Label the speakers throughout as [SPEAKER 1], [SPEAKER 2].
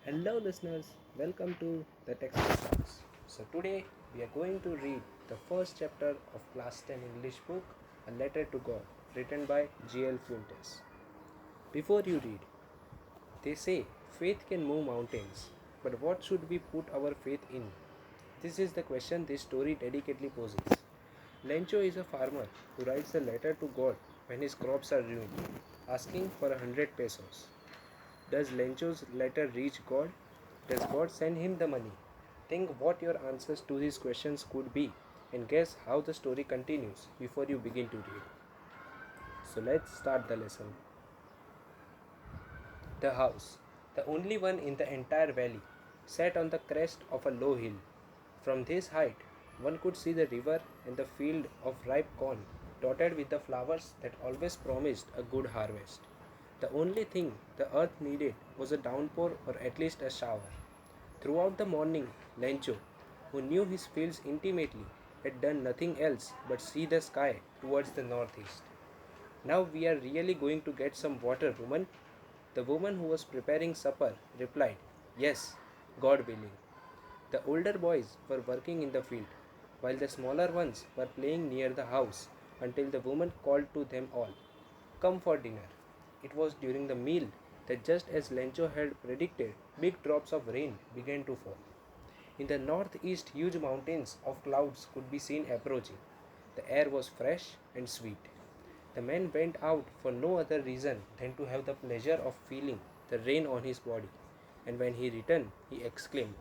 [SPEAKER 1] Hello, listeners. Welcome to the Textbook Talks. So, today we are going to read the first chapter of Class 10 English book, A Letter to God, written by G.L. Fuentes. Before you read, they say faith can move mountains, but what should we put our faith in? This is the question this story delicately poses. Lencho is a farmer who writes a letter to God when his crops are ruined, asking for 100 pesos. Does Lencho's letter reach God? Does God send him the money? Think what your answers to these questions could be and guess how the story continues before you begin to read. So let's start the lesson. The house, the only one in the entire valley, sat on the crest of a low hill. From this height, one could see the river and the field of ripe corn, dotted with the flowers that always promised a good harvest. The only thing the earth needed was a downpour or at least a shower. Throughout the morning, Lencho, who knew his fields intimately, had done nothing else but see the sky towards the northeast. Now we are really going to get some water, woman? The woman who was preparing supper replied, Yes, God willing. The older boys were working in the field, while the smaller ones were playing near the house until the woman called to them all, Come for dinner. It was during the meal that, just as Lencho had predicted, big drops of rain began to fall. In the northeast, huge mountains of clouds could be seen approaching. The air was fresh and sweet. The man went out for no other reason than to have the pleasure of feeling the rain on his body, and when he returned, he exclaimed,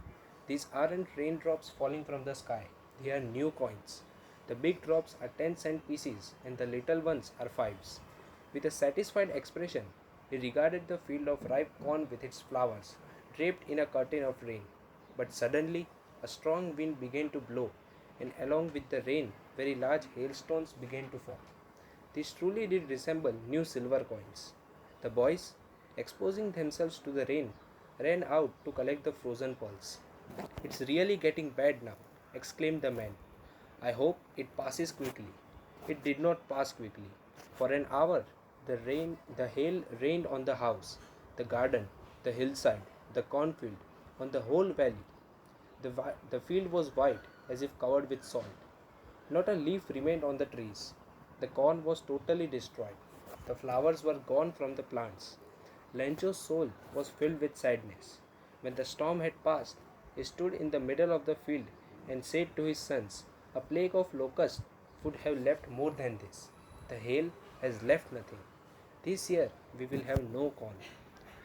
[SPEAKER 1] These aren't raindrops falling from the sky, they are new coins. The big drops are 10-cent pieces, and the little ones are fives. With a satisfied expression, he regarded the field of ripe corn with its flowers, draped in a curtain of rain. But suddenly, a strong wind began to blow, and along with the rain, very large hailstones began to fall. These truly did resemble new silver coins. The boys, exposing themselves to the rain, ran out to collect the frozen pearls. It's really getting bad now, exclaimed the man. I hope it passes quickly. It did not pass quickly. For an hour, the hail rained on the house, the garden, the hillside, the cornfield, on the whole valley. The field was white as if covered with salt. Not a leaf remained on the trees. The corn was totally destroyed. The flowers were gone from the plants. Lencho's soul was filled with sadness. When the storm had passed, he stood in the middle of the field and said to his sons, A plague of locusts would have left more than this. The hail has left nothing. This year we will have no corn.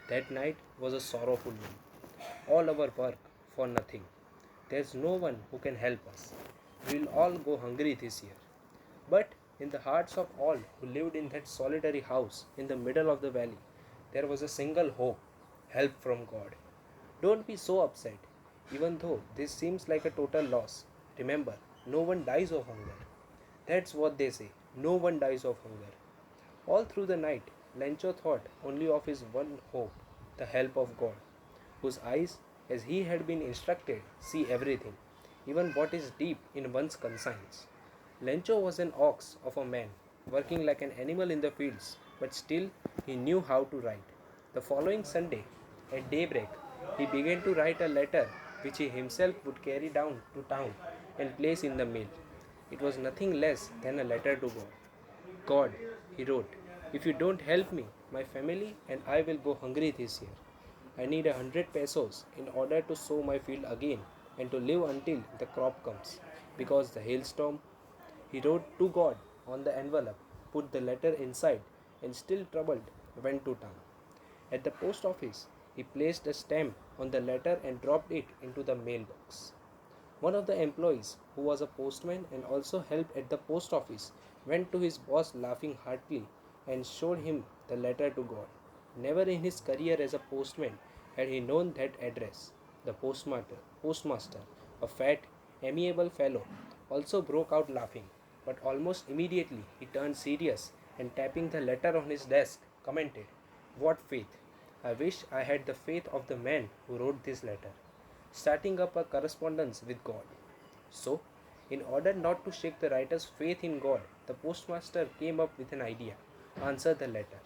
[SPEAKER 1] That night was a sorrowful one. All our work for nothing. There's no one who can help us. We'll all go hungry this year. But in the hearts of all who lived in that solitary house in the middle of the valley, there was a single hope, help from God. Don't be so upset, even though this seems like a total loss. Remember, no one dies of hunger. That's what they say, no one dies of hunger. All through the night, Lencho thought only of his one hope, the help of God, whose eyes, as he had been instructed, see everything, even what is deep in one's conscience. Lencho was an ox of a man, working like an animal in the fields, but still he knew how to write. The following Sunday, at daybreak, he began to write a letter which he himself would carry down to town and place in the mail. It was nothing less than a letter to God. God, he wrote, if you don't help me, my family and I will go hungry this year. I need 100 pesos in order to sow my field again and to live until the crop comes. Because the hailstorm, he wrote to God on the envelope, put the letter inside, and still troubled, went to town. At the post office, he placed a stamp on the letter and dropped it into the mailbox. One of the employees, who was a postman and also helped at the post office, went to his boss laughing heartily and showed him the letter to God. Never in his career as a postman had he known that address. The postmaster, a fat, amiable fellow, also broke out laughing, but almost immediately he turned serious and tapping the letter on his desk, commented, What faith! I wish I had the faith of the man who wrote this letter, starting up a correspondence with God. So, in order not to shake the writer's faith in God, the postmaster came up with an idea, answer the letter.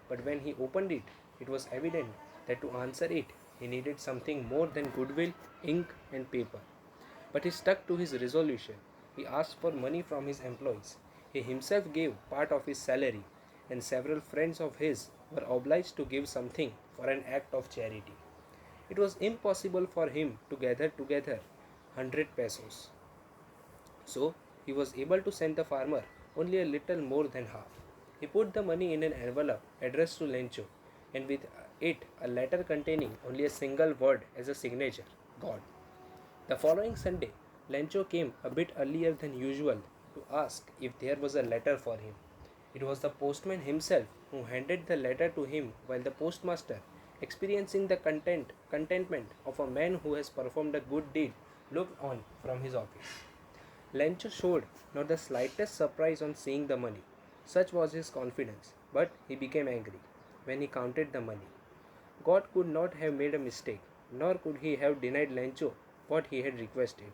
[SPEAKER 1] But when he opened it, it was evident that to answer it, He needed something more than goodwill, ink, and paper. But he stuck to his resolution. He asked for money from his employees. He himself gave part of his salary, and several friends of his were obliged to give something for an act of charity. It was impossible for him to gather together 100 pesos. So he was able to send the farmer only a little more than half. He put the money in an envelope addressed to Lencho, and with it a letter containing only a single word as a signature: God. The following Sunday, Lencho came a bit earlier than usual to ask if there was a letter for him. It was the postman himself who handed the letter to him, while the postmaster, experiencing the contentment of a man who has performed a good deed, looked on from his office. Lencho showed not the slightest surprise on seeing the money. Such was his confidence, but he became angry when he counted the money. God could not have made a mistake, nor could he have denied Lencho what he had requested.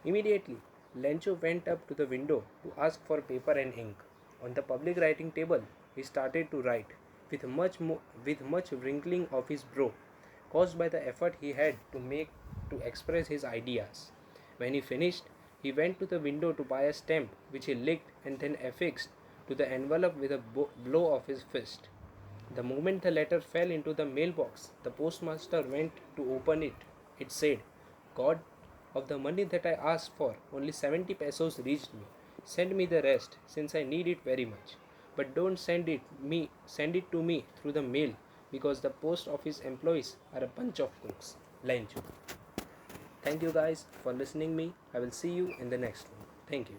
[SPEAKER 1] Immediately, Lencho went up to the window to ask for paper and ink. On the public writing table, he started to write, with much wrinkling of his brow, caused by the effort he had to make to express his ideas. When he finished, he went to the window to buy a stamp, which he licked and then affixed to the envelope with a blow of his fist. The moment the letter fell into the mailbox, the postmaster went to open it. It said, God, of the money that I asked for, only 70 pesos reached me. Send me the rest, since I need it very much. But don't send it to me through the mail, because the post office employees are a bunch of crooks. Lencho. Thank you guys for listening me. I will see you in the next one. Thank you.